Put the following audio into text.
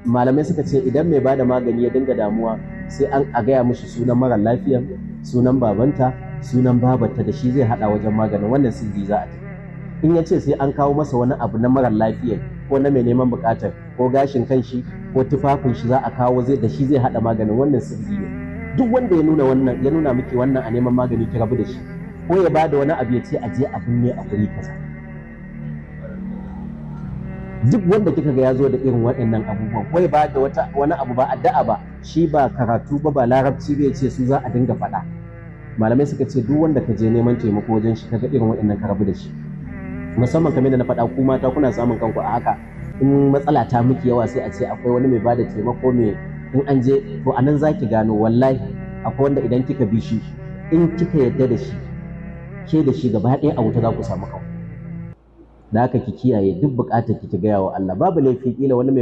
malamai suka ce idan mai bada magani ya dinga damuwa sai a gaya mishi sunan mara lafiyan, sunan babanta, sunan babarta da shi zai hada wajen maganin, wannan sirri za a tafi. In ya ce sai an kawo masa wani abu na mara lafiyan ko na mai neman bukatar ko gashin kanshi ko tufafin shi za a kawo da shi zai hada maganin, wannan sirri ne. Duk wanda ya nuna miki wannan a neman magani ki rabu da shi, ko ya bada wani abu ya ce a je a binne a guri kaza. Duk wanda kika ga ya zo da irin waɗannan abubuwan, ko ya bada wani abu ba addu'a ba, shi ba karatu ba larabci bai ce su za a dinga faɗa. Malamai suka ce duk wanda ka je neman taimako wajen shi kaga irin waɗannan ka rabu da shi. Musamman kamar da na faɗa, ku mata kuna samun kanku a haka, in matsala ta miki yawa sai a ce akwai wani mai bada taimako mai, in an je to anan zaki gano wallahi akwai wanda idan kika bi shi, in kika yadda da shi, ke da shi gaba ɗaya a wuta za ku samu kanku. Da haka ki kiyaye, duk buƙatar ki gaya wa Allah. Babu laifi kila wani mai